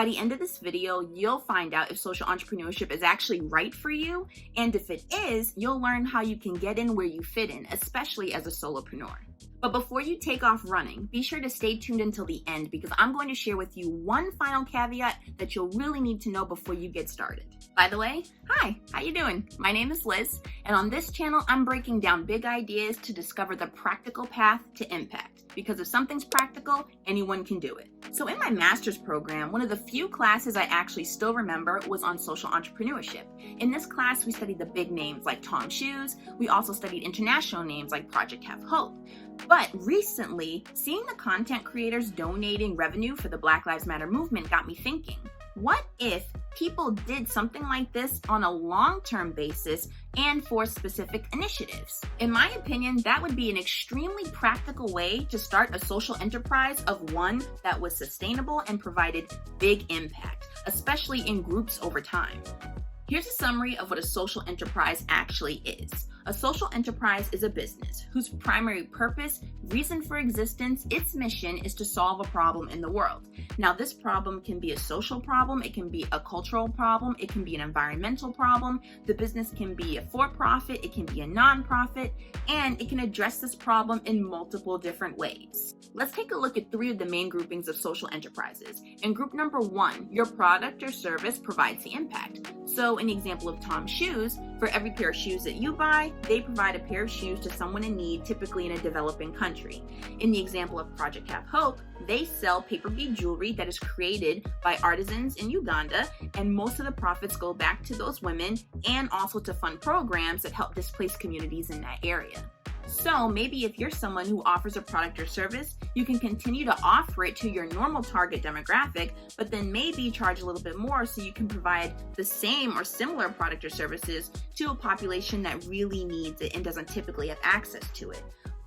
By the end of this video, you'll find out if social entrepreneurship is actually right for you, and if it is, you'll learn how you can get in where you fit in, especially as a solopreneur. But before you take off running, be sure to stay tuned until the end because I'm going to share with you one final caveat that you'll really need to know before you get started. By the way, hi, how you doing? My name is Liz, and on this channel, I'm breaking down big ideas to discover the practical path to impact. Because if something's practical, anyone can do it. So in my master's program, one of the few classes I actually still remember was on social entrepreneurship. In this class, we studied the big names like Tom Shoes. We also studied international names like Project Have Hope. But recently, seeing the content creators donating revenue for the Black Lives Matter movement got me thinking, what if people did something like this on a long-term basis and for specific initiatives? In my opinion, that would be an extremely practical way to start a social enterprise of one that was sustainable and provided big impact, especially in groups over time. Here's a summary of what a social enterprise actually is. A social enterprise is a business whose primary purpose, reason for existence, its mission is to solve a problem in the world. Now, this problem can be a social problem, it can be a cultural problem, it can be an environmental problem. The business can be a for-profit, it can be a non-profit, and it can address this problem in multiple different ways. Let's take a look at three of the main groupings of social enterprises. In group number 1, your product or service provides the impact. So in the example of Tom Shoes, for every pair of shoes that you buy, they provide a pair of shoes to someone in need, typically in a developing country. In the example of Project Have Hope, they sell paper bead jewelry that is created by artisans in Uganda, and most of the profits go back to those women and also to fund programs that help displaced communities in that area. So maybe if you're someone who offers a product or service, you can continue to offer it to your normal target demographic, but then maybe charge a little bit more so you can provide the same or similar product or services to a population that really needs it and doesn't typically have access to it.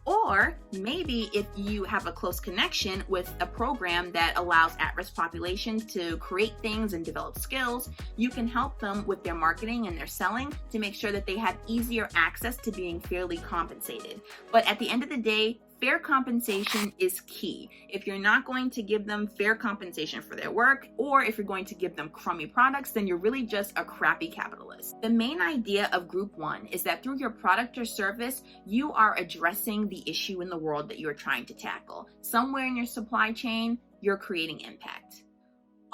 Or maybe if you have a close connection with a program that allows at-risk populations to create things and develop skills, you can help them with their marketing and their selling to make sure that they have easier access to being fairly compensated. But at the end of the day, fair compensation is key. If you're not going to give them fair compensation for their work, or if you're going to give them crummy products, then you're really just a crappy capitalist. The main idea of group 1 is that through your product or service, you are addressing the issue in the world that you're trying to tackle. Somewhere in your supply chain, you're creating impact.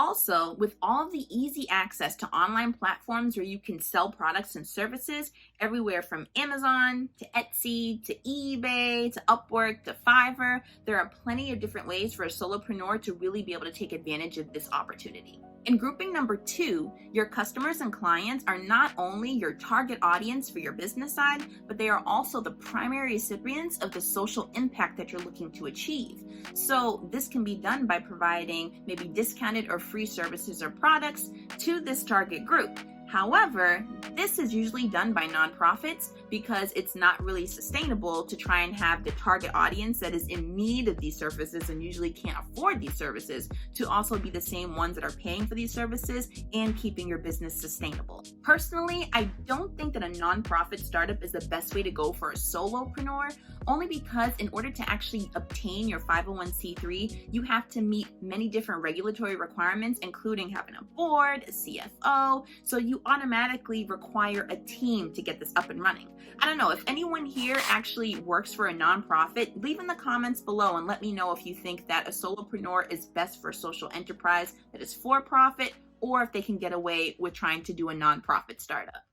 Also, with all of the easy access to online platforms where you can sell products and services, everywhere from Amazon to Etsy to eBay to Upwork to Fiverr, there are plenty of different ways for a solopreneur to really be able to take advantage of this opportunity. In grouping number 2, your customers and clients are not only your target audience for your business side, but they are also the primary recipients of the social impact that you're looking to achieve. So this can be done by providing maybe discounted or free services or products to this target group. However, this is usually done by nonprofits because it's not really sustainable to try and have the target audience that is in need of these services and usually can't afford these services to also be the same ones that are paying for these services and keeping your business sustainable. Personally, I don't think that a nonprofit startup is the best way to go for a solopreneur, only because in order to actually obtain your 501c3, you have to meet many different regulatory requirements, including having a board, a CFO, so you automatically require a team to get this up and running. I don't know, if anyone here actually works for a nonprofit, leave in the comments below and let me know if you think that a solopreneur is best for a social enterprise that is for profit, or if they can get away with trying to do a nonprofit startup.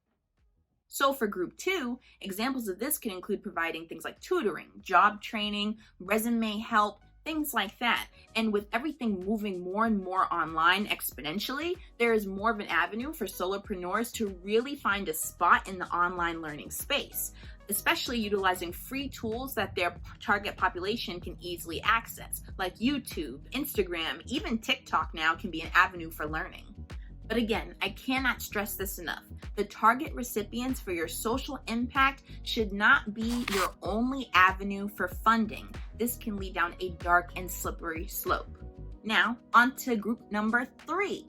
So for group 2, examples of this can include providing things like tutoring, job training, resume help, things like that. And with everything moving more and more online exponentially, there is more of an avenue for solopreneurs to really find a spot in the online learning space, especially utilizing free tools that their target population can easily access, like YouTube, Instagram, even TikTok now can be an avenue for learning. But again, I cannot stress this enough. The target recipients for your social impact should not be your only avenue for funding. This can lead down a dark and slippery slope. Now, on to group number 3.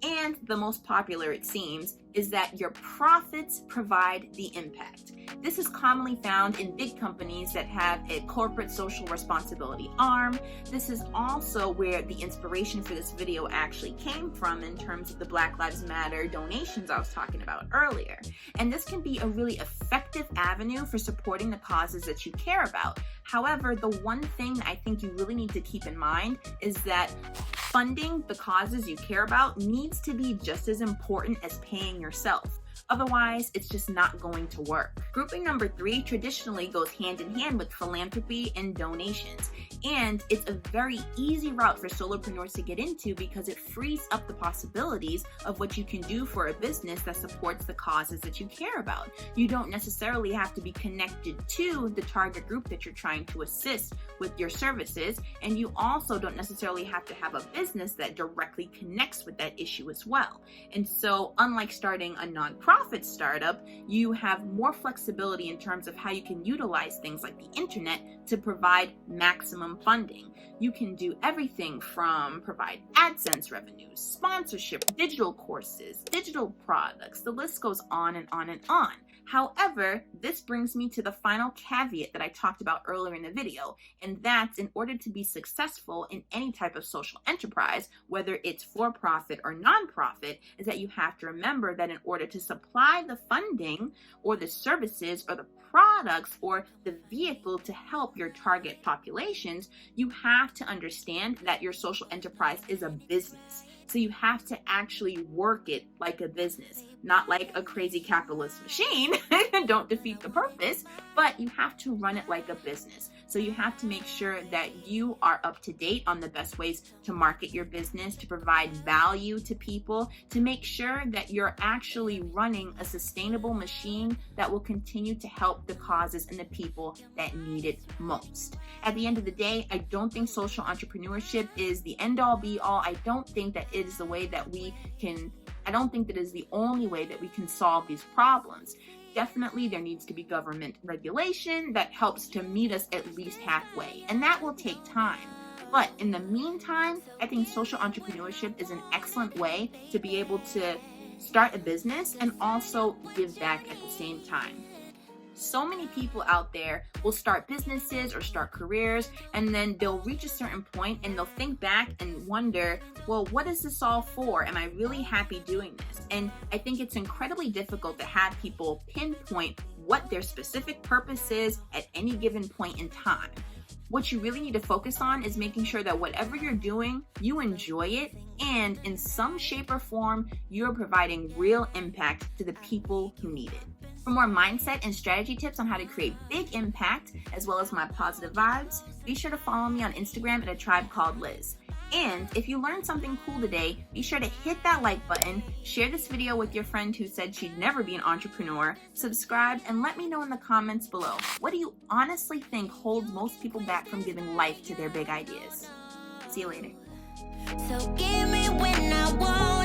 And the most popular, it seems, is that your profits provide the impact. This is commonly found in big companies that have a corporate social responsibility arm. This is also where the inspiration for this video actually came from in terms of the Black Lives Matter donations I was talking about earlier. And this can be a really effective avenue for supporting the causes that you care about. However, the one thing I think you really need to keep in mind is that funding the causes you care about needs to be just as important as paying yourself. Otherwise, it's just not going to work. Grouping number 3 traditionally goes hand in hand with philanthropy and donations. And it's a very easy route for solopreneurs to get into because it frees up the possibilities of what you can do for a business that supports the causes that you care about. You don't necessarily have to be connected to the target group that you're trying to assist with your services, and you also don't necessarily have to have a business that directly connects with that issue as well. And so, unlike starting a nonprofit startup, you have more flexibility in terms of how you can utilize things like the internet to provide maximum funding. You can do everything from provide AdSense revenues, sponsorship, digital courses, digital products. The list goes on and on and on. However, this brings me to the final caveat that I talked about earlier in the video, and that's in order to be successful in any type of social enterprise, whether it's for-profit or non-profit, is that you have to remember that in order to supply the funding or the services or the products or the vehicle to help your target populations, you have to understand that your social enterprise is a business. So you have to actually work it like a business, not like a crazy capitalist machine. Don't defeat the purpose, but you have to run it like a business. So you have to make sure that you are up to date on the best ways to market your business, to provide value to people, to make sure that you're actually running a sustainable machine that will continue to help the causes and the people that need it most. At the end of the day, I don't think social entrepreneurship is the end-all be-all. I don't think that it is the way that I don't think that is the only way that we can solve these problems. Definitely, there needs to be government regulation that helps to meet us at least halfway, and that will take time. But in the meantime, I think social entrepreneurship is an excellent way to be able to start a business and also give back at the same time. So many people out there will start businesses or start careers, and then they'll reach a certain point and they'll think back and wonder, well, what is this all for? Am I really happy doing this? And I think it's incredibly difficult to have people pinpoint what their specific purpose is at any given point in time. What you really need to focus on is making sure that whatever you're doing, you enjoy it, and in some shape or form, you're providing real impact to the people who need it. For more mindset and strategy tips on how to create big impact, as well as my positive vibes, be sure to follow me on Instagram at A Tribe Called Liz. And if you learned something cool today, be sure to hit that like button, share this video with your friend who said she'd never be an entrepreneur, subscribe, and let me know in the comments below, what do you honestly think holds most people back from giving life to their big ideas? See you later. So give me when I want